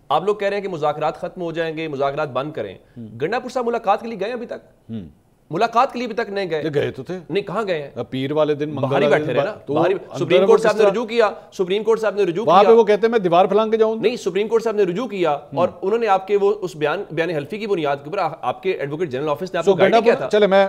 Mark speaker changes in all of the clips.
Speaker 1: آپ لوگ کہہ رہے ہیں کہ مذاکرات ختم ہو جائیں گے, مذاکرات بند کریں. گنڈا پور صاحب ملاقات کے لیے گئے ابھی تک؟ ملاقات کے لیے ابھی تک نہیں گئے.
Speaker 2: گئے تو تھے,
Speaker 1: نہیں کہاں گئے ہیں؟
Speaker 2: پیر والے دن
Speaker 1: باہر ہی بیٹھے رہے نا. باہر سپریم کورٹ صاحب نے رجوع کیا, سپریم کورٹ صاحب نے رجوع کیا,
Speaker 2: وہاں پہ وہ کہتے ہیں میں دیوار پھلانگ کے جاؤں.
Speaker 1: نہیں, سپریم کورٹ صاحب نے رجوع کیا اور انہوں نے آپ کے وہ اس بیان حلفی کی بنیاد کے اوپر آپ کے ایڈوکیٹ جنرل آفس نے آپ کو گائیڈ کیا تھا.
Speaker 2: چلے میں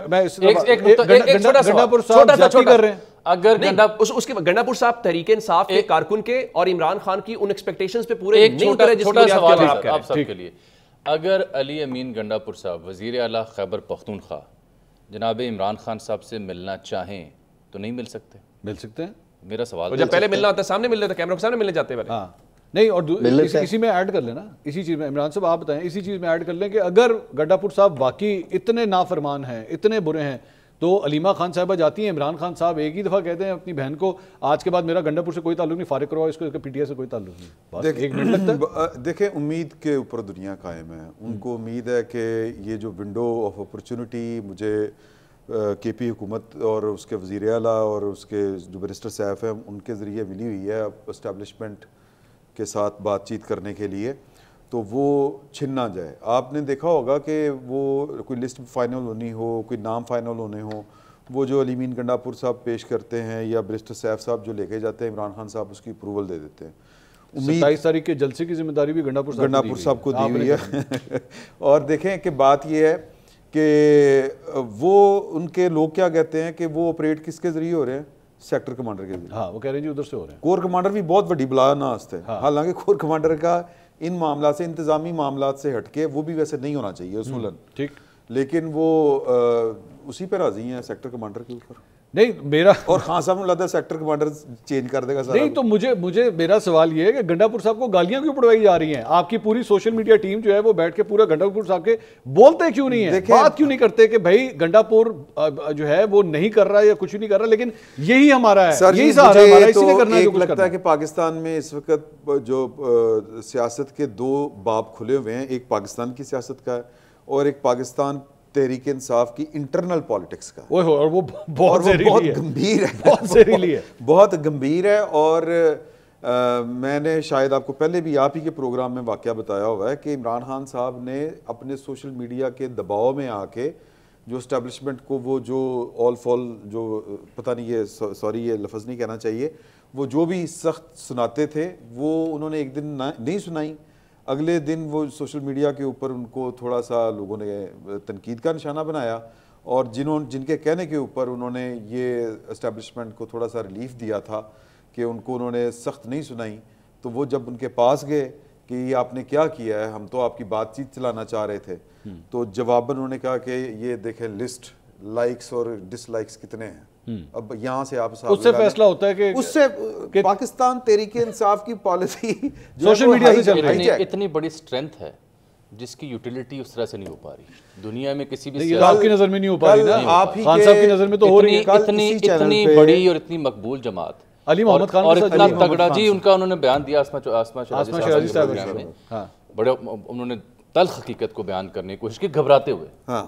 Speaker 1: گنڈا پور صاحب کر رہے ہیں. اگر اس کے گنڈا پور صاحب تحریک انصاف کے کارکن کے اور عمران خان کی ان ایکسپیکٹیشنز پہ پورے نہیں اترے جس
Speaker 3: چھوٹا سوال آپ سب کے لیے. اگر علی امین گنڈا پور صاحب وزیر اعلیٰ خیبر پختونخوا جناب عمران خان صاحب سے ملنا چاہیں تو نہیں مل سکتے؟
Speaker 2: مل سکتے ہیں.
Speaker 1: میرا سوال جب پہلے ملنا ہوتا ہے سامنے مل لیتا, کیمرہ کے سامنے ملنے جاتے ہیں.
Speaker 2: ہاں نہیں, اور اسی میں ایڈ کر لینا, اسی چیز میں عمران صاحب آپ بتائیں, اسی چیز میں ایڈ کر لیں کہ اگر گنڈا پور صاحب واقعی اتنے نافرمان ہیں, اتنے برے ہیں, تو علیمہ خان صاحبہ جاتی ہیں, عمران خان صاحب ایک ہی دفعہ کہتے ہیں اپنی بہن کو آج کے بعد میرا گنڈا پور سے کوئی تعلق نہیں, فارغ کرواؤ اس کو, پی ٹی آئی سے کوئی تعلق نہیں. بس ایک منٹ لگتا ہے.
Speaker 4: دیکھیں امید کے اوپر دنیا قائم ہے. ان کو امید ہے کہ یہ جو ونڈو آف اپرچونٹی مجھے کے پی حکومت اور اس کے وزیر اعلیٰ اور اس کے جو بیرسٹر صاحب ہیں ان کے ذریعے ملی ہوئی ہے اسٹیبلشمنٹ کے ساتھ بات چیت کرنے کے لیے, تو وہ چھن نہ جائے. آپ نے دیکھا ہوگا کہ وہ کوئی لسٹ فائنل ہونی ہو, کوئی نام فائنل ہونے ہو, وہ جو علی امین گنڈا پور صاحب پیش کرتے ہیں یا بیرسٹر سیف صاحب جو لے کے جاتے ہیں, عمران خان صاحب اس کی اپروول دے دیتے ہیں.
Speaker 2: 27 تاریخ کے جلسے کی ذمہ داری بھی گنڈا پور
Speaker 4: صاحب کو دی ہوئی ہے. اور دیکھیں کہ بات یہ ہے کہ وہ ان کے لوگ کیا کہتے ہیں کہ وہ آپریٹ کس کے ذریعے ہو رہے ہیں, سیکٹر کمانڈر کے ذریعے.
Speaker 2: ہاں وہ کہہ رہے ہیں جی ادھر سے ہو رہے ہیں.
Speaker 4: کور کمانڈر بھی بہت بڑی بلا ناست ہے, حالانکہ کور کمانڈر کا ان معاملات سے, انتظامی معاملات سے ہٹ کے, وہ بھی ویسے نہیں ہونا چاہیے اصولاً,
Speaker 2: ٹھیک,
Speaker 4: لیکن وہ اسی پہ راضی ہیں سیکٹر کمانڈر کے اوپر.
Speaker 2: نہیں میرا
Speaker 4: اور خان صاحب نے لگتا ہے سیکٹر کمانڈر چینج کر دے گا.
Speaker 2: نہیں تو مجھے میرا سوال یہ ہے کہ گنڈا پور صاحب کو گالیاں کیوں پڑوائی جا رہی ہیں؟ آپ کی پوری سوشل میڈیا ٹیم جو ہے وہ بیٹھ کے پورا گنڈا پور صاحب کے بولتے کیوں نہیں ہے, بات کیوں نہیں کرتے کہ بھائی گنڈا پور جو ہے وہ نہیں کر رہا یا کچھ نہیں کر رہا, لیکن یہی ہمارا ہے, یہی سہارا ہے ہمارا, اسی لیے کرنا ہے جو کچھ کرنا ہے.
Speaker 4: لگتا ہے کہ پاکستان میں اس وقت جو سیاست کے دو باب کھلے ہوئے ہیں, ایک پاکستان کی سیاست کا ہے اور ایک پاکستان تحریک انصاف کی انٹرنل پالیٹکس کا.
Speaker 2: اور وہ بہت
Speaker 4: گمبھیر ہے,
Speaker 2: بہت زہریلی ہے,
Speaker 4: بہت گمبھیر ہے. اور میں نے شاید آپ کو پہلے بھی آپ ہی کے پروگرام میں واقعہ بتایا ہوا ہے کہ عمران خان صاحب نے اپنے سوشل میڈیا کے دباؤ میں آ کے جو اسٹیبلشمنٹ کو وہ جو آل فال جو پتہ نہیں, یہ سوری یہ لفظ نہیں کہنا چاہیے, وہ جو بھی سخت سناتے تھے وہ انہوں نے ایک دن نہیں سنائی, اگلے دن وہ سوشل میڈیا کے اوپر ان کو تھوڑا سا لوگوں نے تنقید کا نشانہ بنایا, اور جن کے کہنے کے اوپر انہوں نے یہ اسٹیبلشمنٹ کو تھوڑا سا ریلیف دیا تھا کہ ان کو انہوں نے سخت نہیں سنائی, تو وہ جب ان کے پاس گئے کہ یہ آپ نے کیا کیا ہے, ہم تو آپ کی بات چیت چلانا چاہ رہے تھے, تو جواباً انہوں نے کہا کہ یہ دیکھیں لسٹ لائکس اور ڈس لائکس کتنے ہیں, اب یہاں سے آپ
Speaker 2: اس سے فیصلہ ہوتا ہے کہ
Speaker 4: اس سے پاکستان تحریک انصاف کی پالیسی
Speaker 2: سوشل میڈیا سے چل رہی ہے.
Speaker 3: اتنی بڑی سٹرینتھ ہے جس کی یوٹیلیٹی اس طرح سے نہیں ہو پا رہی دنیا میں کسی بھی.
Speaker 2: آپ کی نظر میں نہیں ہو پا رہی نا, خان صاحب کی نظر میں تو ہو رہی ہے.
Speaker 3: اتنی بڑی اور اتنی مقبول جماعت,
Speaker 2: علی محمد خان
Speaker 3: اور اتنا تگڑا, جی ان کا انہوں نے بیان دیا آسما شرازی صاحب میں, بڑے انہوں نے تلخ حقیقت کو بیان کرنے کی کوشش کی گھبراتے ہوئے.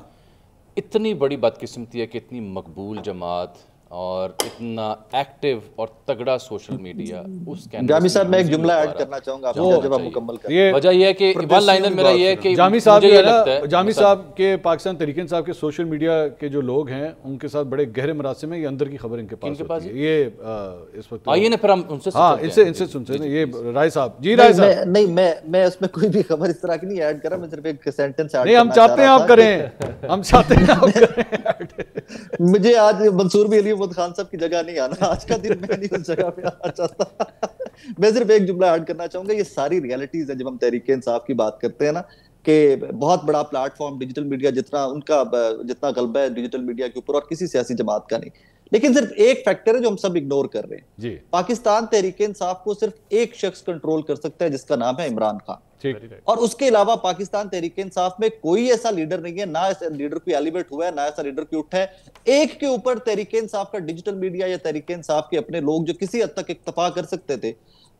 Speaker 3: اتنی بڑی بدقسمتی ہے کہ اتنی مقبول جماعت اور اتنا ایکٹیو اور تگڑا سوشل میڈیا اس کے
Speaker 5: جامی صاحب میں ایک جملہ ایڈ کرنا چاہوں گا آپ جب آپ مکمل کریں.
Speaker 3: وجہ یہ ہے کہ ون لائنر میرا یہ ہے کہ
Speaker 2: جامی صاحب جو ہے نا, جامی صاحب کے پاکستان تحریک انصاف کے سوشل میڈیا کے جو لوگ ہیں ان کے ساتھ بڑے گہرے مراسم ہیں, یہ اندر کی خبر ان کے پاس ہے. یہ اس وقت
Speaker 3: آئیے نا پھر ہم ان
Speaker 2: سے سنتے ہیں. یہ رائے صاحب, جی رائے صاحب.
Speaker 5: نہیں میں اس میں کوئی بھی خبر اس طرح کی نہیں ایڈ کر رہا, میں صرف ایک سینٹنس ایڈ
Speaker 2: نہیں, ہم چاہتے ہیں آپ کریں, ہم چاہتے ہیں آپ کریں.
Speaker 5: مجھے آج منصور بھی علی محمد خان صاحب کی جگہ نہیں آنا, آج کا دن میں نہیں اس جگہ پہ آنا چاہتا. میں صرف ایک جملہ ایڈ کرنا چاہوں گا, یہ ساری ریالٹیز ہیں جب ہم تحریک انصاف کی بات کرتے ہیں نا, کہ بہت بڑا پلیٹ فارم ڈیجیٹل میڈیا, جتنا ان کا جتنا غلبہ ہے ڈیجیٹل میڈیا کے اوپر اور کسی سیاسی جماعت کا نہیں, لیکن صرف ایک فیکٹر ہے جو ہم سب اگنور کر رہے ہیں. جی, پاکستان تحریک انصاف کو صرف ایک شخص کنٹرول کر سکتا ہے جس کا نام ہے عمران خان, اور اس کے علاوہ پاکستان تحریک انصاف میں کوئی ایسا لیڈر نہیں ہے, نہ ایسا لیڈر کوئی ایلیویٹ ہوا ہے, نہ ایسا لیڈر کوئی اٹھا ہے. ایک کے اوپر تحریک انصاف کا ڈیجیٹل میڈیا یا تحریک انصاف کے اپنے لوگ جو کسی حد تک اکتفا کر سکتے تھے,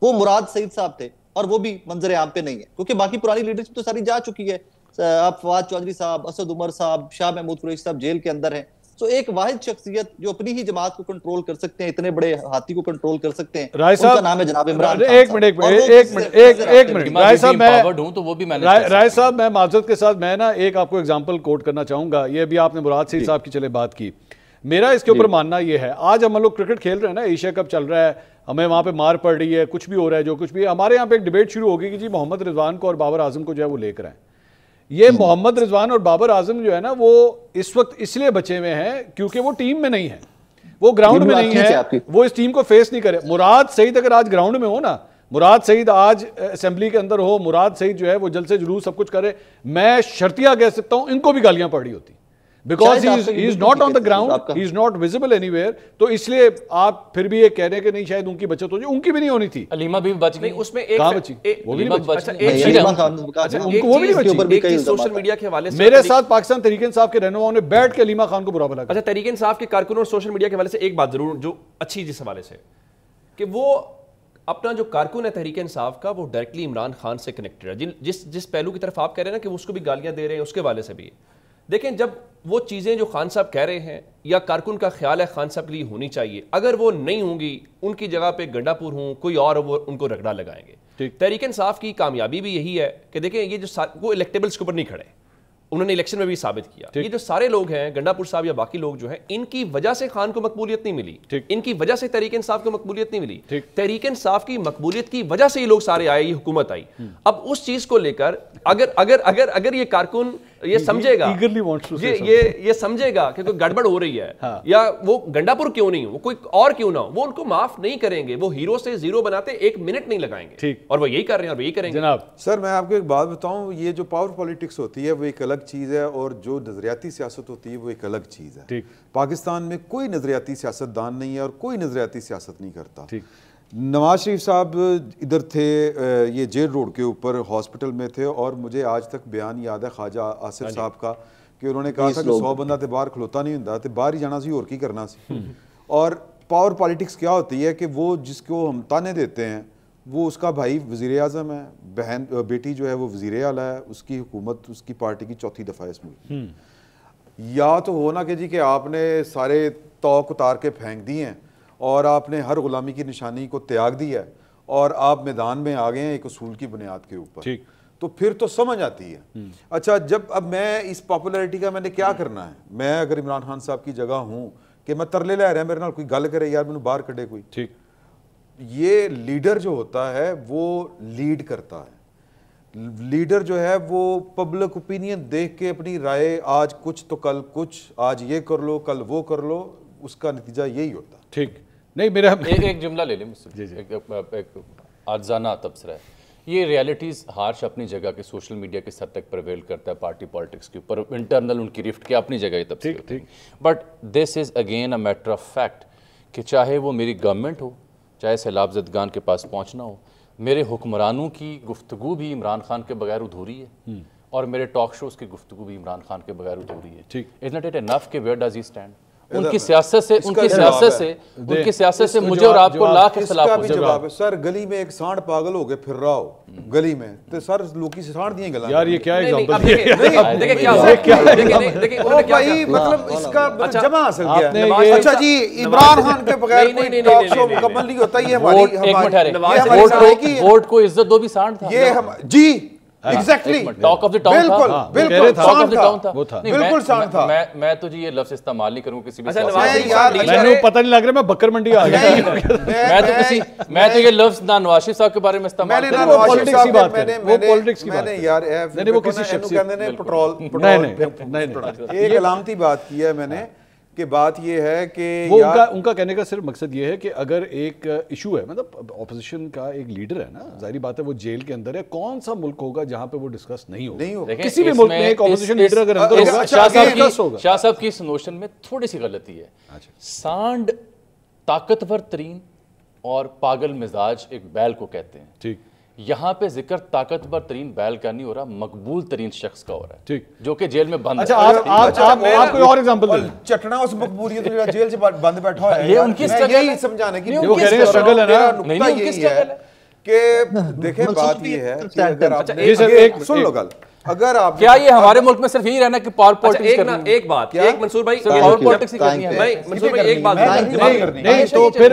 Speaker 5: وہ مراد سعید صاحب تھے, اور وہ بھی منظر عام پہ نہیں ہے, کیونکہ باقی پرانی لیڈرشپ تو ساری جا چکی ہے. آپ فواد چودھری صاحب, اسد عمر صاحب, شاہ محمود قریشی صاحب جیل کے اندر ہیں, تو ایک واحد شخصیت جو اپنی ہی جماعت کو کنٹرول کر سکتے ہیں, اتنے بڑے ہاتھی کو کنٹرول کر سکتے ہیں,
Speaker 2: رائے صاحب,
Speaker 5: ان کا نام ہے جناب عمران خان.
Speaker 2: ایک منٹ رائے صاحب, میں معذرت کے ساتھ میں نا ایک آپ کو ایگزامپل کوٹ کرنا چاہوں گا. یہ ابھی آپ نے مراد سعید صاحب کی چلے بات کی. میرا اس کے اوپر ماننا یہ ہے, آج ہم لوگ کرکٹ کھیل رہے ہیں نا, ایشیا کپ چل رہا ہے, ہمیں وہاں پہ مار پڑ رہی ہے, کچھ بھی ہو رہا ہے, جو کچھ بھی ہے, ہمارے یہاں پہ ایک ڈیبیٹ شروع ہوگی کہ جی محمد رضوان کو اور بابر اعظم کو جو ہے وہ لے کر آئیں. یہ محمد رضوان اور بابر اعظم جو ہے نا وہ اس وقت اس لیے بچے ہوئے ہیں کیونکہ وہ ٹیم میں نہیں ہے, وہ گراؤنڈ میں نہیں ہے, وہ اس ٹیم کو فیس نہیں کرے. مراد سعید اگر آج گراؤنڈ میں ہو نا, مراد سعید آج اسمبلی کے اندر ہو, مراد سعید جو ہے وہ جلسے جلوس سب کچھ کرے, میں شرطیہ کہہ سکتا ہوں ان کو بھی گالیاں پڑ رہی ہوتی because he is not on the ground, he is not visible anywhere. تو اس لیے آپ پھر بھی یہ کہہ رہے ہیں کہ نہیں شاید ان کی بچت ہو جائے, ان کی بھی نہیں ہونی تھی.
Speaker 3: علیمہ بھی بچ گئی,
Speaker 1: اس میں ایک
Speaker 2: کہاں بچی, وہ بھی نہیں
Speaker 1: بچی. سوشل میڈیا کے حوالے سے
Speaker 2: میرے ساتھ پاکستان تحریک انصاف کے رہنماؤں نے بیٹھ کے علیمہ خان کو برا بھلا.
Speaker 1: اچھا, تحریک انصاف کے کارکنوں اور سوشل میڈیا کے حوالے سے ایک بات ضرور جو اچھی جس حوالے سے کہ وہ اپنا جو کارکن ہے تحریک انصاف کا وہ ڈائریکٹلی عمران خان سے کنیکٹڈ ہے. جس پہلو کی طرف آپ کہہ رہے ہیں نا کہ وہ اس کو بھی گالیاں دے رہے ہیں, اس کے حوالے سے بھی دیکھیں, جب وہ چیزیں جو خان صاحب کہہ رہے ہیں یا کارکن کا خیال ہے خان صاحب کے لیے ہونی چاہیے, اگر وہ نہیں ہوں گی, ان کی جگہ پہ گنڈا پور ہوں کوئی اور, وہ ان کو رگڑا لگائیں گے. تحریک انصاف کی کامیابی بھی یہی ہے کہ دیکھیں یہ جو وہ الیکٹیبلز کے اوپر نہیں کھڑے, انہوں نے الیکشن میں بھی ثابت کیا. یہ جو سارے لوگ ہیں, گنڈا پور صاحب یا باقی لوگ جو ہیں, ان کی وجہ سے خان کو مقبولیت نہیں ملی, ان کی وجہ سے تحریک انصاف کو مقبولیت نہیں ملی. تحریک انصاف کی مقبولیت کی وجہ سے یہ لوگ سارے آئے, یہ حکومت آئی. اب اس چیز کو لے کر اگر یہ کارکن یہ سمجھے گا, یہ سمجھے گا کہ کوئی گڑبڑ ہو رہی ہے یا وہ گنڈا پور کیوں نہیں ہو, وہ کوئی اور کیوں نہ ہو, وہ ان کو معاف نہیں کریں گے. وہ ہیرو سے زیرو بناتے ایک منٹ نہیں لگائیں گے, اور وہ یہی کر رہے ہیں اور یہی کریں گے.
Speaker 2: جناب
Speaker 4: سر میں آپ کو ایک بات بتاؤں, یہ جو پاور پالیٹکس ہوتی ہے وہ ایک الگ چیز ہے, اور جو نظریاتی سیاست ہوتی ہے وہ ایک الگ چیز ہے. پاکستان میں کوئی نظریاتی سیاست دان نہیں ہے اور کوئی نظریاتی سیاست نہیں کرتا. نواز شریف صاحب ادھر تھے, یہ جیل روڈ کے اوپر ہاسپٹل میں تھے, اور مجھے آج تک بیان یاد ہے خواجہ آصف صاحب کا کہ انہوں نے کہا تھا کہ 100 بندہ تے باہر کھلوتا نہیں ہوندا تے باہر ہی جانا سی اور کی کرنا سی. اور پاور پالیٹکس کیا ہوتی ہے کہ وہ جس کو ہم تانے دیتے ہیں وہ اس کا بھائی وزیر اعظم ہے, بہن بیٹی جو ہے وہ وزیر اعلیٰ ہے, اس کی حکومت اس کی پارٹی کی چوتھی دفعہ اس ملک. یا تو ہونا کہ جی کہ آپ نے سارے توق اتار کے پھینک دی ہیں اور آپ نے ہر غلامی کی نشانی کو تیاگ دیا ہے اور آپ میدان میں آ گئے ہیں ایک اصول کی بنیاد کے اوپر, تو پھر تو سمجھ آتی ہے. اچھا, جب اب میں اس پاپولیرٹی کا میں نے کیا کرنا ہے, میں اگر عمران خان صاحب کی جگہ ہوں کہ میں ترلے لے رہا میرے نال کوئی گل کرے, یار مینوں باہر کڈے کوئی. یہ لیڈر جو ہوتا ہے وہ لیڈ کرتا ہے. لیڈر جو ہے وہ پبلک اوپینین دیکھ کے اپنی رائے, آج کچھ تو کل کچھ, آج یہ کر لو کل وہ کر لو, اس کا نتیجہ یہی ہوتا ہے.
Speaker 2: ٹھیک نہیں, میرا
Speaker 3: ایک جملہ لے لیں مجھ سے, ایک آجزانہ تبصرہ ہے. یہ ریالٹیز ہارش اپنی جگہ کے سوشل میڈیا کے حد تک پرویل کرتا ہے پارٹی پالیٹکس کے اوپر, انٹرنل ان کی رفٹ کے اپنی جگہ یہ تبصرہ, but this is again a matter of fact کہ چاہے وہ میری گورنمنٹ ہو, چاہے سیلاب زدگان کے پاس پہنچنا ہو, میرے حکمرانوں کی گفتگو بھی عمران خان کے بغیر ادھوری ہے, اور میرے ٹاک شوز کی گفتگو بھی عمران خان کے بغیر ادھوری ہے. Isn't it enough کہ where does he stand؟ ان کی سیاست سے مجھے اور آپ کو لاکھ اختلاف ہو
Speaker 4: جواب ہے. سر گلی میں ایک سانڈ پاگل ہو کے پھر رہا ہو گلی میں, تو سر لوکی سے سانڈ دیے گلا.
Speaker 2: یار یہ کیا ایگزامپل
Speaker 4: ہے, مطلب اس کا جمع حاصل کیا. اچھا جی, عمران خان کے بغیر کوئی ٹاک شو مکمل نہیں ہوتا. یہ ہماری
Speaker 3: ووٹ کو عزت دو بھی سانڈ تھا.
Speaker 4: یہ جی exactly talk of the town تھا, بالکل سانڈ تھا.
Speaker 3: میں تو جی یہ لفظ استعمال نہیں کروں کسی بھی,
Speaker 2: میں پتہ نہیں لگ رہا میں بکر منڈی آ گیا.
Speaker 3: میں تو یہ لفظ نہ نواز شریف صاحب کے بارے میں استعمال
Speaker 2: کروں, وہ پولیٹکس کی بات ہے, وہ پولیٹکس کی بات ہے یار.
Speaker 4: نہیں, وہ کسی شخصیت نے پٹرول ایک علامتی بات کی ہے میں نے, کہ بات یہ ہے کہ
Speaker 2: ان کا کہنے کا صرف مقصد یہ ہے کہ اگر ایک ایشو ہے, مطلب اپوزیشن کا ایک لیڈر ہے نا, ظاہری بات ہے وہ جیل کے اندر ہے, کون سا ملک ہوگا جہاں پہ وہ ڈسکس نہیں ہوگا؟ کسی بھی ملک میں ایک اپوزیشن لیڈر اگر اندر ہوگا,
Speaker 3: شاہ صاحب کی اس نوشن میں تھوڑی سی غلطی ہے. سانڈ طاقتور ترین اور پاگل مزاج ایک بیل کو کہتے ہیں.
Speaker 2: ٹھیک,
Speaker 3: یہاں پہ ذکر طاقتور ترین بیل کا نہیں ہو رہا, مقبول ترین شخص کا ہو رہا ہے, ٹھیک, جو کہ جیل میں بند ہے.
Speaker 2: آپ کوئی اور ایگزامپل دیں.
Speaker 4: چٹنا اس مقبولیت میں جیل سے بند بیٹھا ہے,
Speaker 3: یہ ان کی
Speaker 4: اسٹرگل ہے, سمجھانے کی
Speaker 2: وہ کہہ رہے ہیں اسٹرگل ہے نا.
Speaker 4: نہیں, یہی ہے کہ دیکھیں بات یہ ہے کہ اگر آپ نے سن لو گل, اگر آپ
Speaker 3: کیا یہ ہمارے ملک میں صرف یہی رہنا کہ پاور پالیٹکس کرنا ہے؟
Speaker 1: ایک بات ایک منصور بھائی
Speaker 3: پاور پالیٹکس ہی کرنی ہے.
Speaker 1: منصور بھائی ایک بات
Speaker 2: نہیں تو پھر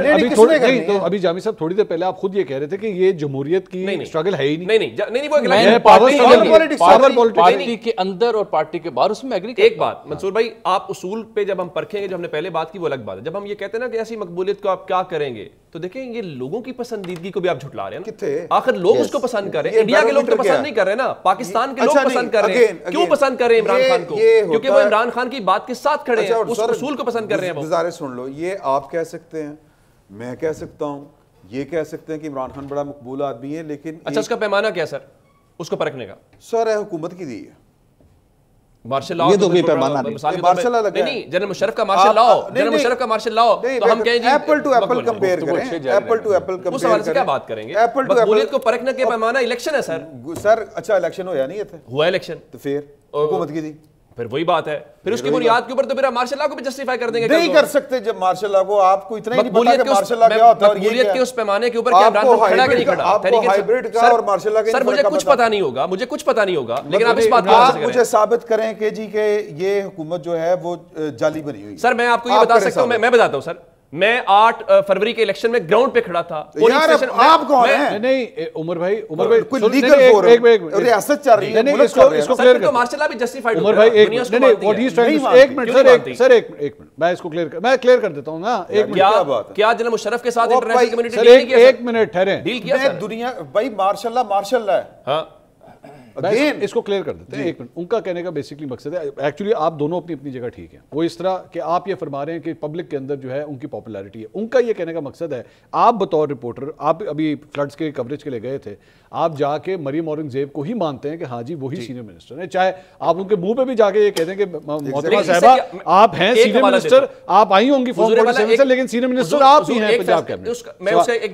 Speaker 2: ابھی جامی صاحب تھوڑی دیر پہلے آپ خود یہ کہہ رہے تھے کہ یہ جمہوریت کی اسٹرگل ہے ہی نہیں.
Speaker 3: پارٹی کے اندر اور پارٹی کے باہر اس میں ایگری.
Speaker 1: ایک بات منصور بھائی آپ اصول پہ جب ہم پرکھیں گے, جو ہم نے پہلے بات کی وہ الگ بات ہے. جب ہم یہ کہتے ہیں نا کہ ایسی مقبولیت کو آپ کیا کریں گے, تو دیکھیں یہ لوگوں کی پسندیدگی کو بھی آپ جھٹلا رہے ہیں. آخر لوگ اس کو پسند کر رہے ہیں, انڈیا کے لوگ تو پسند نہیں کر رہے نا, پاکستان کے لوگ پسند کر رہے ہیں. کیوں پسند کر رہے ہیں عمران خان کو؟ کیونکہ وہ عمران خان کی بات کے ساتھ کھڑے ہیں, اس اصول کو پسند کر رہے ہیں.
Speaker 4: گزارش سن لو, یہ آپ کہہ سکتے ہیں, میں کہہ سکتا ہوں, یہ کہہ سکتے ہیں کہ عمران خان بڑا مقبول آدمی ہے, لیکن
Speaker 1: اچھا اس کا پیمانہ کیا سر اس کو پرکھنے کا؟
Speaker 4: سر حکومت کی دی ہے
Speaker 1: مارشل لا.
Speaker 5: یہ تو کوئی پیمانہ
Speaker 1: نہیں, جنرل مشرف کا مارشل لاؤ, جنرل مشرف کا مارشل لاؤ, تو ہم کہیں جی
Speaker 4: ایپل ٹو ایپل کمپیئر کریں, ایپل ٹو ایپل
Speaker 1: اس
Speaker 4: کمپیئر
Speaker 1: حوالے سے کیا بات کریں گے؟ مقبولیت کو پرکھنے کے پیمانہ الیکشن ہے سر.
Speaker 4: سر اچھا الیکشن ہوا نہیں تھا,
Speaker 1: ہوا الیکشن
Speaker 4: تو پھر حکومت کی دی,
Speaker 1: پھر وہی بات ہے. پھر اس کی بنیاد کے اوپر تو پھر مارشل لا کو بھی جسٹیفائی کر دیں گے.
Speaker 4: نہیں کر سکتے جب مارشل لا کو, آپ کو اتنا ہی نہیں پتا کہ مارشل لا کیا ہوتا ہے.
Speaker 1: مقبولیت کے اس پیمانے کے اوپر کیا عمران خان کھڑا کہ نہیں کھڑا؟
Speaker 4: آپ کو ہائبرڈ کا اور مارشل لا کا
Speaker 1: سر مجھے کچھ پتا نہیں ہوگا, مجھے کچھ پتا نہیں ہوگا, لیکن آپ اس بات کو
Speaker 4: آپ مجھے ثابت کریں کہ جی کہ یہ حکومت جو ہے وہ جعلی بنی ہوئی.
Speaker 1: سر میں آپ کو یہ بتا سکتا ہوں, میں بتاتا ہوں سر, میں 8 فروری کے الیکشن میں گراؤنڈ پہ کھڑا تھا.
Speaker 4: آپ کون ہیں؟
Speaker 2: نہیں عمر بھائی
Speaker 4: کوئی لیگل فورم ریاست چل رہی ہے,
Speaker 2: اس کو کلیئر کر.
Speaker 1: مارشل لا بھی جسٹیفائڈ
Speaker 2: عمر بھائی ایک منٹ سر ایک منٹ میں اس کو کلیئر کر دیتا ہوں نا.
Speaker 1: کیا جنرل مشرف کے ساتھ انٹرنیشنل کمیونٹی ڈیل کیا؟
Speaker 2: ایک منٹ ٹھہریں,
Speaker 1: ڈیل کیا سر
Speaker 4: دنیا بھائی مارشل لا ہے.
Speaker 1: ہاں
Speaker 2: اس کو کلیئر کر دیتے ہیں ایک منٹ. ان کا کہنے کا بیسکلی مقصد ہے, ایکچولی آپ دونوں اپنی اپنی جگہ ٹھیک ہیں, وہ اس طرح کہ آپ یہ فرما رہے ہیں کہ پبلک کے اندر جو ہے ان کی پاپولیرٹی ہے. ان کا یہ کہنے کا مقصد ہے, آپ بطور رپورٹر, آپ ابھی فلڈز کے کوریج کے لیے گئے تھے, آپ جا کے مریم اورنگزیب کو ہی مانتے ہیں کہ ہاں جی وہی سینئر منسٹر ہیں, چاہے آپ ان کے منہ پہ بھی جا کے یہ کہتے ہیں کہ محترمہ صاحبہ آپ ہیں سینئر منسٹر, آپ آئی ہوں گی فارم 47 سے, لیکن سینئر منسٹر آپ ہی ہیں پنجاب کیبنٹ.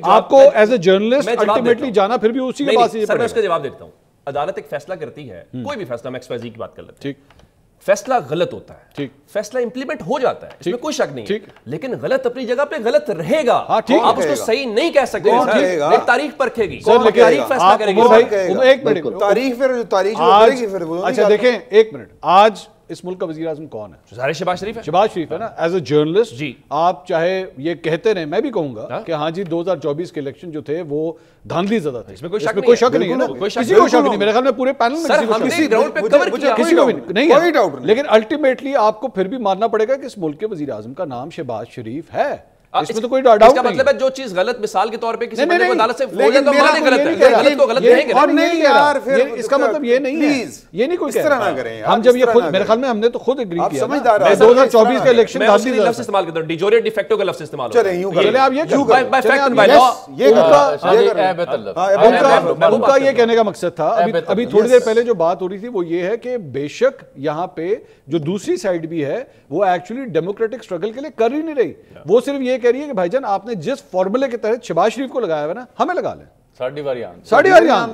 Speaker 2: آپ کو ایز اے جرنلسٹ الٹیمیٹلی جانا پھر بھی اسی کے پاس ہی.
Speaker 1: سر میں اس کا جواب دیتا ہوں. عدالت ایک فیصلہ کرتی ہے, کوئی بھی فیصلہ, ہم ایکس وائی زی کی بات کر لیتے ہیں, فیصلہ غلط ہوتا ہے, فیصلہ امپلیمنٹ ہو جاتا ہے, اس میں کوئی شک نہیں ہے, لیکن غلط اپنی جگہ پہ غلط رہے گا. آپ اس کو صحیح نہیں کہہ سکتے, تاریخ پرکھے گی, تاریخ فیصلہ کرے گی.
Speaker 2: ایک منٹ, تاریخ اچھا دیکھیں ایک منٹ, آج اس ملک کا وزیر اعظم کون ہے؟
Speaker 1: شہباز شریف ہے.
Speaker 2: شہباز شریف ہے نا. ایز اے جرنلسٹ جی آپ چاہے یہ کہتے رہیں, میں بھی کہوں گا کہ ہاں جی 2024 کے الیکشن جو تھے وہ دھاندلی زدہ تھے, اس میں کوئی شک نہیں ہے نا, کسی کو شک نہیں, میرے خیال میں پورے پینل میں کسی کو نہیں ہے. لیکن الٹیمیٹلی آپ کو پھر بھی ماننا پڑے گا کہ اس ملک کے وزیر اعظم کا نام شہباز شریف ہے. اس میں تو کوئی ڈاؤٹ نہیں.
Speaker 1: اس کا مطلب ہے جو چیز غلط مثال کے طور پہ کسی بندے کو عدالت سے فوجا تو مانے غلط ہے, غلط کو غلط کہیں گے.
Speaker 2: اور نہیں یار, اس کا مطلب یہ نہیں ہے, یہ نہیں کوئی
Speaker 4: اس طرح نہ کریں.
Speaker 2: ہم جب یہ خود, میرے خیال میں ہم نے تو خود ایگری کیا, میں 2024 کا الیکشن
Speaker 1: میں اسی لفظ استعمال کرتا ہوں, ڈیجورے ڈی فیکٹو کا لفظ استعمال ہوتا ہے.
Speaker 2: چلے آپ یہ
Speaker 1: بائی فیکٹ بائی لا,
Speaker 2: ان کا یہ کہنے کا مقصد تھا. ابھی تھوڑی دیر پہلے جو بات ہو رہی تھی وہ یہ ہے کہ بے شک یہاں پہ جو دوسری سائڈ بھی ہے وہ ایکچولی ڈیموکریٹک اسٹرگل کے لیے کر ہی نہیں رہی. وہ صرف یہ کہہ رہی ہے کہ بھائی جان آپ نے جس فارمولے کے تحت شہباز شریف کو لگایا ہے نا, ہمیں لگا لیں,
Speaker 3: ساڑھی واری آن